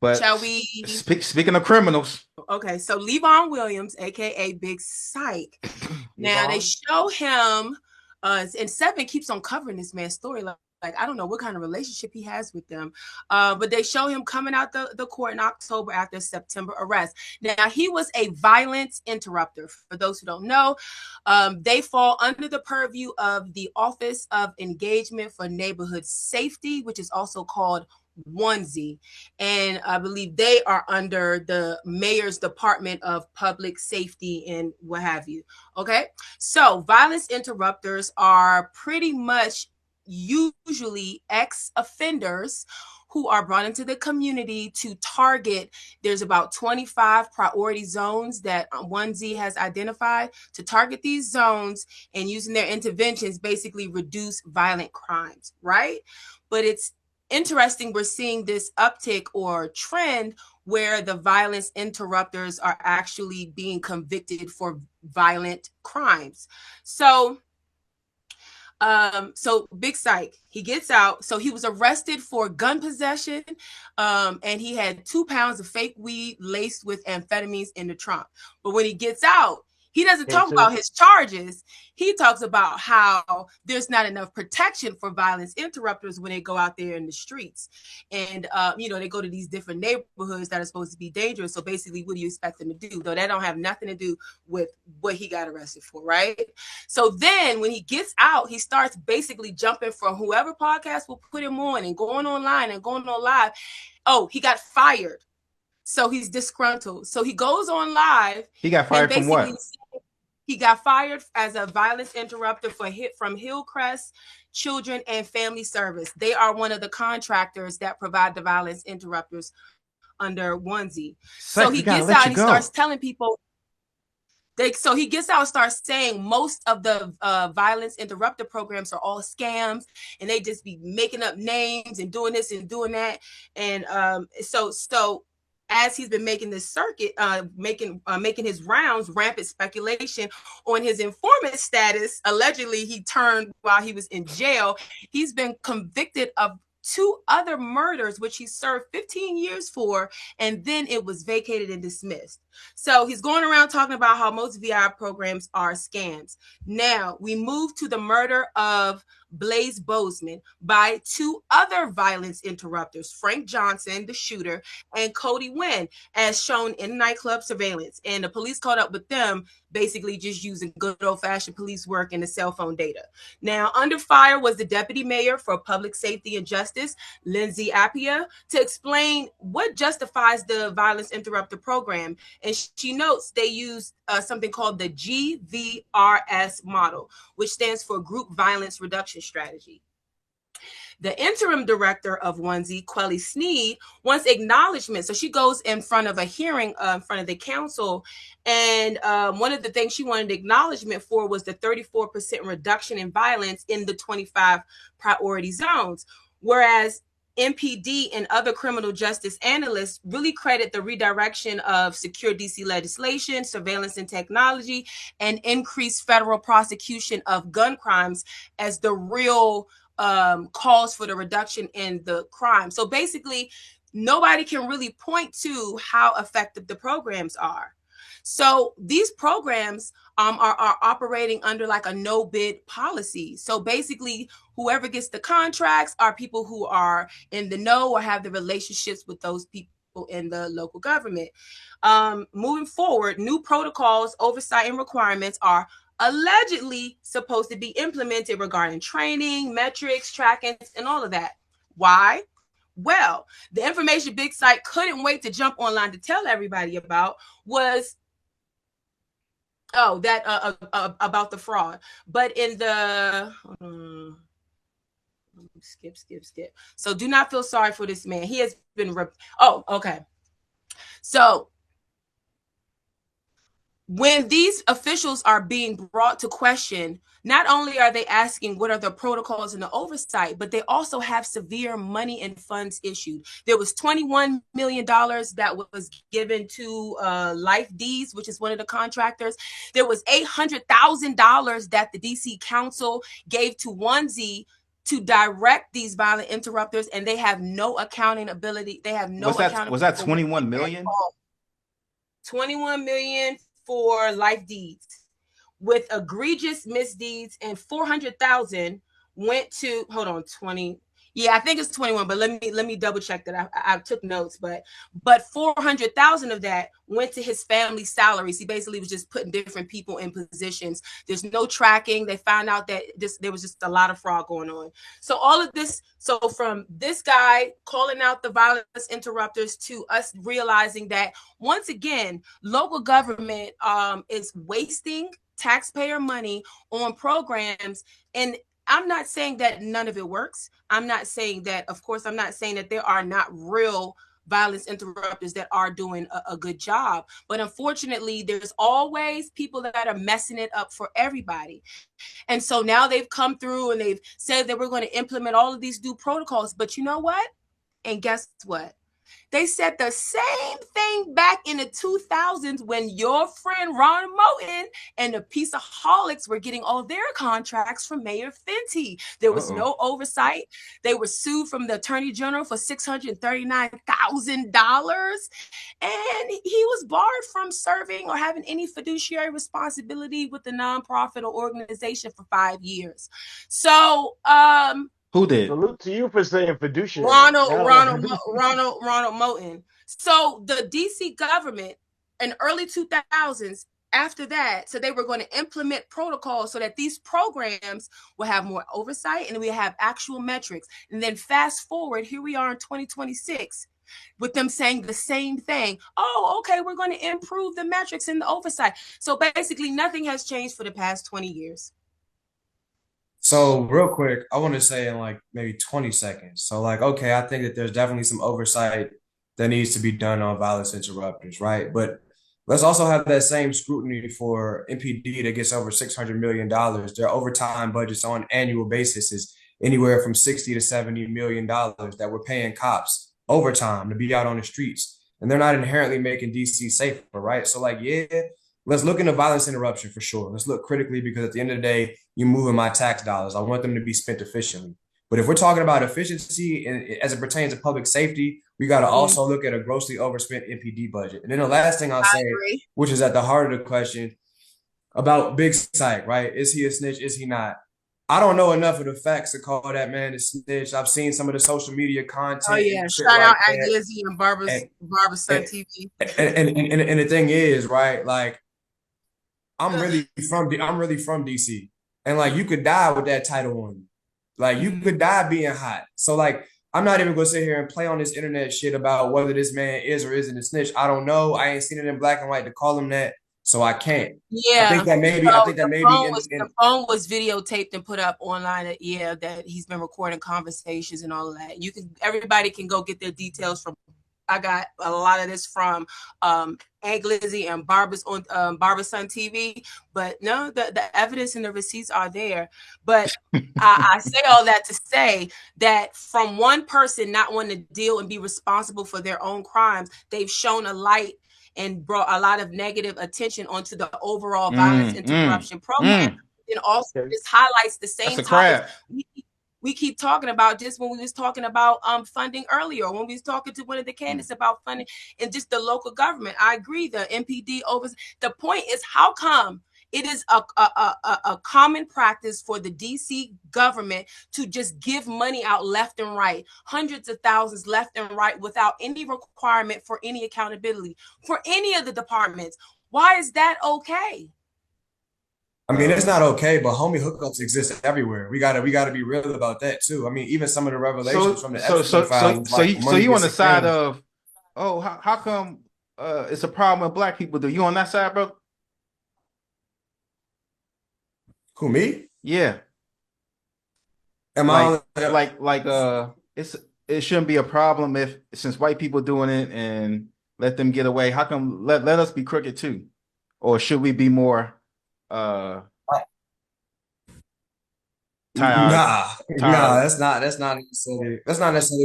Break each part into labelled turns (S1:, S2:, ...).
S1: But
S2: Shall we?
S1: speaking of criminals,
S2: Okay, so Levon Williams, aka Big Psych. Now they
S1: Yvonne,
S2: show him, and Seven keeps on covering this man's story. Like I don't know what kind of relationship he has with them, but they show him coming out the court in October after September arrest. Now he was a violence interrupter. For those who don't know, they fall under the purview of the Office of Engagement for Neighborhood Safety, which is also called ONSE, and I believe they are under the mayor's Department of Public Safety and what have you. Okay, so violence interrupters are pretty much usually ex-offenders who are brought into the community to target. There's about 25 priority zones that ONSE has identified to target these zones, and using their interventions basically reduce violent crimes, right? But it's interesting, we're seeing this uptick or trend where the violence interrupters are actually being convicted for violent crimes. So Big Psych, he gets out. So he was arrested for gun possession, and he had 2 pounds of fake weed laced with amphetamines in the trunk. But when he gets out, he doesn't talk
S1: into
S2: about his charges. He talks about how there's not enough protection for violence interrupters when they go out there in the streets. And, they go to these different neighborhoods that are supposed to be dangerous. So basically, what do you expect them to do? Though that don't have nothing to do with what he got arrested for, right? So then when he gets out, he starts basically jumping from whoever podcast will put him on and going online and going on live. Oh, he got fired. So he's disgruntled. So he goes on live
S1: he got
S2: and
S1: fired from
S2: basically
S1: what?
S2: he got fired as a violence interrupter from Hillcrest Children and Family Service. They are one of the contractors that provide the violence interrupters under ONSE. So
S1: Psych, we
S2: he
S1: gotta
S2: gets
S1: let
S2: out
S1: you
S2: and he starts
S1: go.
S2: telling people, so he gets out and starts saying most of the violence interrupter programs are all scams, and they just be making up names and doing this and doing that. And so as he's been making this circuit, making his rounds, rampant speculation on his informant status. Allegedly, he turned while he was in jail. He's been convicted of 2 other murders, which he served 15 years for, and then it was vacated and dismissed. So he's going around talking about how most VI programs are scams. Now we move to the murder of Blaze Bozeman by 2 other violence interrupters, Frank Johnson, the shooter, and Cody Wynn, as shown in nightclub surveillance. And the police caught up with them basically just using good old-fashioned police work and the cell phone data. Now, under fire was the deputy mayor for public safety and justice, Lindsey Appiah, to explain what justifies the violence interrupter program. And she notes they use something called the GVRS model, which stands for Group Violence Reduction Strategy. The interim director of ONSE, Kwelli Sneed, wants acknowledgement. So she goes in front of a hearing in front of the council. And one of the things she wanted acknowledgement for was the 34% reduction in violence in the 25 priority zones. Whereas MPD and other criminal justice analysts really credit the redirection of secure DC legislation, surveillance and technology, and increased federal prosecution of gun crimes as the real calls for the reduction in the crime. So basically, nobody can really point to how effective the programs are. So these programs are operating under like a no bid policy. So basically, whoever gets the contracts are people who are in the know or have the relationships with those people in the local government. Moving forward, new protocols, oversight, and requirements are allegedly supposed to be implemented regarding training, metrics, tracking, and all of that. Why? Well, the information Big Psych couldn't wait to jump online to tell everybody about was about the fraud. But in the skip. So do not feel sorry for this man. He has been okay. So when these officials are being brought to question, not only are they asking what are the protocols and the oversight, but they also have severe money and funds issued. There was $21 million that was given to Life D's, which is one of the contractors. There was $800,000 that the DC Council gave to ONSE to direct these violent interrupters, and they have no accounting ability. They have no accountability.
S1: Was that 21 million?
S2: 21 million for life deeds with egregious misdeeds, and 400,000 went to, hold on, 20. Yeah, I think it's 21, but let me double check that. I took notes, but 400,000 of that went to his family's salaries. He basically was just putting different people in positions. There's no tracking. They found out that there was just a lot of fraud going on. So all of this, so from this guy calling out the violence interrupters to us realizing that once again, local government is wasting taxpayer money on programs. And I'm not saying that none of it works. I'm not saying that, of course, I'm not saying that there are not real violence interrupters that are doing a good job. But unfortunately, there's always people that are messing it up for everybody. And so now they've come through and they've said that we're going to implement all of these new protocols. But you know what? And guess what? They said the same thing back in the 2000s when your friend Ron Moten and the Peaceaholics were getting all their contracts from Mayor Fenty. There was no oversight. They were sued from the Attorney General for $639,000. And he was barred from serving or having any fiduciary responsibility with the nonprofit or organization for 5 years. So,
S1: who did?
S3: Salute to you for saying fiduciary.
S2: Ronald Moten. So the DC government in early 2000s, after that, so they were going to implement protocols so that these programs will have more oversight and we have actual metrics. And then fast forward, here we are in 2026 with them saying the same thing. Oh, okay, we're going to improve the metrics and the oversight. So basically nothing has changed for the past 20 years.
S4: So real quick, I want to say in like maybe 20 seconds. So like, okay, I think that there's definitely some oversight that needs to be done on violence interrupters, right? But let's also have that same scrutiny for MPD that gets over $600 million. Their overtime budgets on an annual basis is anywhere from 60 to $70 million that we're paying cops overtime to be out on the streets. And they're not inherently making DC safer, right? So like, yeah, let's look into violence interruption for sure. Let's look critically because at the end of the day, you're moving my tax dollars. I want them to be spent efficiently. But if we're talking about efficiency and as it pertains to public safety, we got to also look at a grossly overspent MPD budget. And then the last thing I'll say, which is at the heart of the question about Big SYKE, right? Is he a snitch? Is he not? I don't know enough of the facts to call that man a snitch. I've seen some of the social media content.
S2: Oh yeah, shout out Lindsey and Barbara's Son TV.
S4: And the thing is, right? Like, I'm really from DC, and like you could die with that title on you. Like you could die being hot. So like I'm not even gonna sit here and play on this internet shit about whether this man is or isn't a snitch. I don't know. I ain't seen it in black and white to call him that, so I can't.
S2: Yeah,
S4: I think that maybe.
S2: The phone was videotaped and put up online. That he's been recording conversations and all of that. Everybody can go get their details from. I got a lot of this from Lindsey and Barbara's Son TV, but no, the evidence and the receipts are there. But I say all that to say that from one person not wanting to deal and be responsible for their own crimes, they've shown a light and brought a lot of negative attention onto the overall violence interruption program. And also this highlights the same topics we keep talking about, just when we was talking about funding earlier, when we was talking to one of the candidates about funding and just the local government. I agree, the MPD the point is, how come it is a common practice for the DC government to just give money out left and right, hundreds of thousands left and right, without any requirement for any accountability for any of the departments? Why is that okay?
S4: I mean, it's not okay, but homie hookups exist everywhere. We gotta be real about that too. I mean, even some of the revelations from the Epstein files.
S1: So you on the side of, oh, how come it's a problem with black people? Do you on that side, bro?
S4: Who, me?
S1: Yeah.
S4: Am I
S1: it shouldn't be a problem since white people doing it and let them get away. How come let us be crooked too? Or should we be more
S4: Nah, that's not necessarily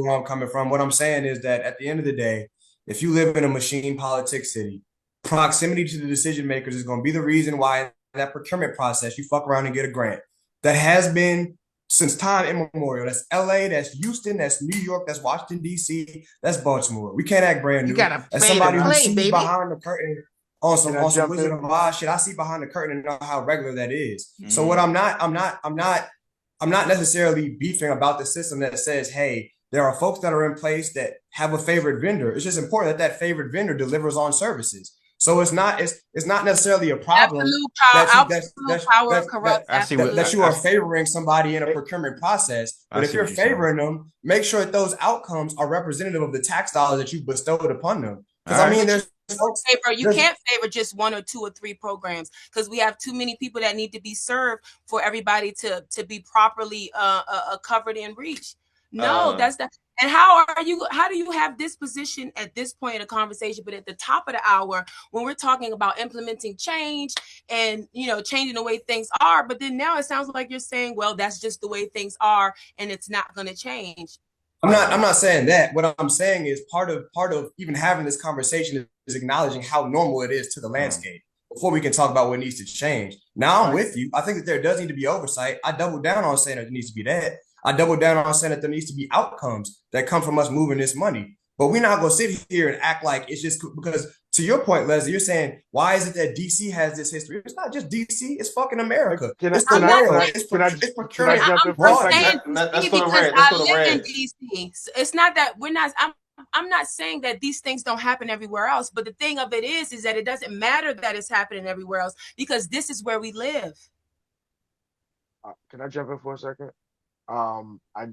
S4: where I'm coming from. What I'm saying is that at the end of the day, if you live in a machine politics city, proximity to the decision makers is going to be the reason why in that procurement process you fuck around and get a grant that has been since time immemorial. That's LA, that's Houston, that's New York, that's Washington, D.C., that's Baltimore. We can't act brand
S1: You
S4: new.
S1: gotta
S4: As
S1: play to
S4: somebody who
S1: play,
S4: sees
S1: baby.
S4: behind the curtain on
S3: Can I
S4: some
S3: jump
S4: Wizard
S3: in?
S4: of Oz shit, I see behind the curtain and know how regular that is. So what
S1: Mm.
S4: I'm not necessarily beefing about the system that says, hey, there are folks that are in place that have a favorite vendor. It's just important that that favorite vendor delivers on services. So it's not necessarily a problem
S2: Absolute power,
S4: that you
S2: absolute power corrupts.
S1: I see what
S4: that
S2: Absolutely.
S4: you are favoring somebody in a procurement process.
S1: I
S4: But if
S1: see
S4: you're
S1: what you're saying.
S4: favoring them, make sure that those outcomes are representative of the tax dollars that you bestowed upon them. Because
S1: All
S4: I
S1: right.
S4: mean, there's folks,
S2: You can't favor just one or two or three programs because we have too many people that need to be served for everybody to be properly covered and reached. No, that's that. And how do you have this position at this point in the conversation, but at the top of the hour when we're talking about implementing change and changing the way things are, but then now it sounds like you're saying, well, that's just the way things are and it's not going to change.
S4: I'm not saying that. What I'm saying is part of even having this conversation is acknowledging how normal it is to the landscape before we can talk about what needs to change. Now I'm with you. I think that there does need to be oversight. I double down on saying there needs to be that. I double down on saying that there needs to be outcomes that come from us moving this money. But we're not gonna sit here and act like it's just because, to your point, Leslie, you're saying, why is it that DC has this history? It's not just DC, it's fucking America. It's the world. It's procurement broadly.
S1: Let's go to
S2: because
S1: red. Let's go to
S2: I live in
S1: red.
S2: DC. So it's not that we're not. I'm not saying that these things don't happen everywhere else, but the thing of it is that it doesn't matter that it's happening everywhere else because this is where we live.
S3: Can I jump in for a second? I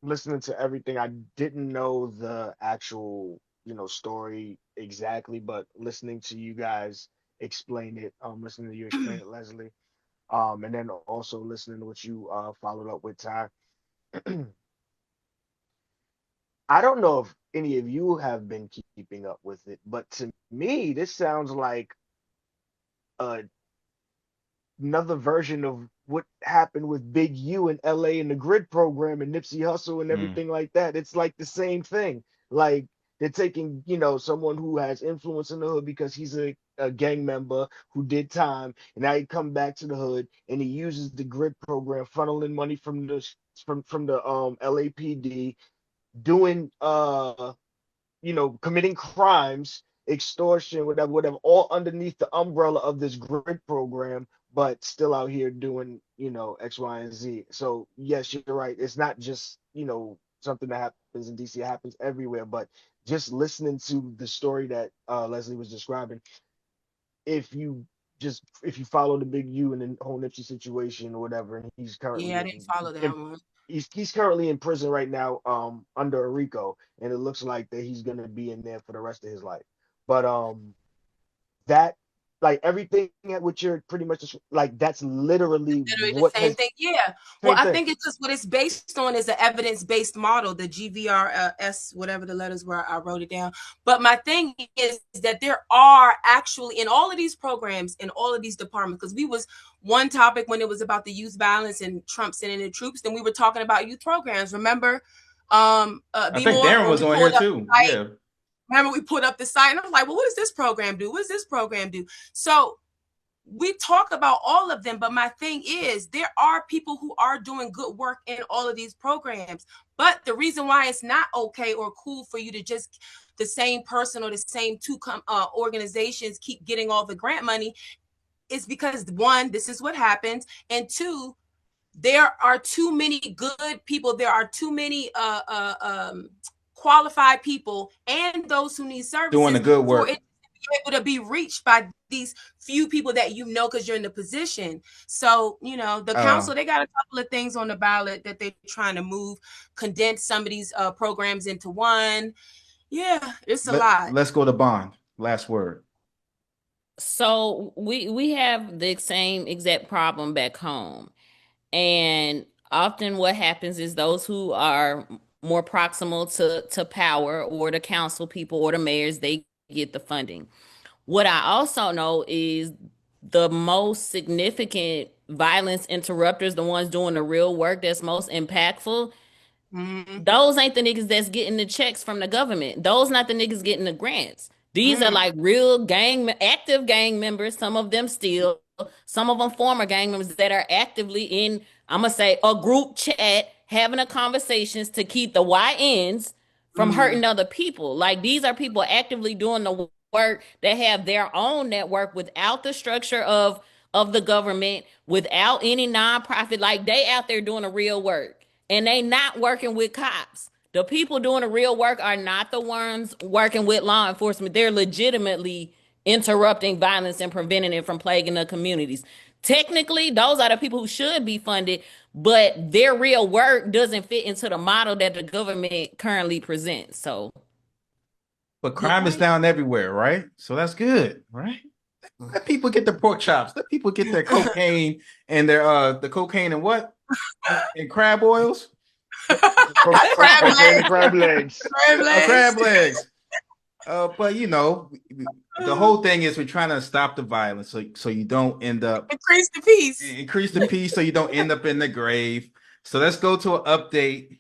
S3: listening to everything. I didn't know the actual, story exactly, but listening to you guys explain it, listening to you explain it, Leslie, and then also listening to what you followed up with, Ty. I don't know if any of you have been keeping up with it, but to me, this sounds like a another version of what happened with Big U in LA and the Grid program and Nipsey Hussle and
S1: Mm.
S3: everything like that. It's like the same thing. Like they're taking, someone who has influence in the hood because he's a gang member who did time, and now he come back to the hood and he uses the Grid program, funneling money from the LAPD, doing committing crimes, extortion, whatever, all underneath the umbrella of this grid program, but still out here doing, X, Y, and Z. So yes, you're right. It's not just, something that happens in DC, it happens everywhere. But just listening to the story that Leslie was describing, if you if you follow the Big U and the whole Nipsey situation or whatever, and he's
S2: Yeah, I
S3: currently
S2: didn't follow that one.
S3: he's currently in prison right now, under a RICO, and it looks like that he's gonna be in there for the rest of his life. But that like everything at which you're pretty much like that's literally
S2: Literally the
S3: what
S2: same
S3: has
S2: thing. Yeah. Well,
S3: same
S2: I
S3: thing.
S2: think it's just what it's based on is an evidence-based model, the GVRS, whatever the letters were, I wrote it down. But my thing is that there are actually in all of these programs, in all of these departments, because we was one topic when it was about the youth violence and Trump sending the troops, then we were talking about youth programs. Remember?
S1: I think Darren was on here too. Yeah.
S2: Remember we put up the site and I was like, well, what does this program do? What does this program do? So we talk about all of them, but my thing is there are people who are doing good work in all of these programs. But the reason why it's not okay or cool for you to just the same person or the same two organizations keep getting all the grant money is because one, this is what happens, and two, there are too many good people. There are too many qualified people and those who need services
S1: Doing the good work.
S2: for it to be able to be reached by these few people that because you're in the position. So, the council, they got a couple of things on the ballot that they're trying to move, condense some of these programs into one. Yeah, it's a lot.
S1: Let's go to Bond. Last word.
S5: So we have the same exact problem back home. And often what happens is those who are more proximal to power or the council people or the mayors, they get the funding. What I also know is the most significant violence interrupters, the ones doing the real work that's most impactful, those ain't the niggas that's getting the checks from the government. Those not the niggas getting the grants. These are like real active gang members, some of them still, some of them former gang members that are actively in, I'm gonna say, a group chat having a conversations to keep the YNs from hurting other people. Like, these are people actively doing the work that have their own network without the structure of the government, without any nonprofit. Like, they out there doing the real work, and they not working with cops. The people doing the real work are not the ones working with law enforcement. They're legitimately interrupting violence and preventing it from plaguing the communities. Technically, those are the people who should be funded, but their real work doesn't fit into the model that the government currently presents. So,
S1: But crime is down everywhere, right? So that's good, right? Let people get their pork chops. Let people get their cocaine and their the cocaine and what? And crab oils?
S2: Crab legs.
S3: Crab legs.
S1: Crab legs. But you know, the whole thing is we're trying to stop the violence, so you don't end up
S2: Increase the peace.
S1: so you don't end up in the grave. So let's go to an update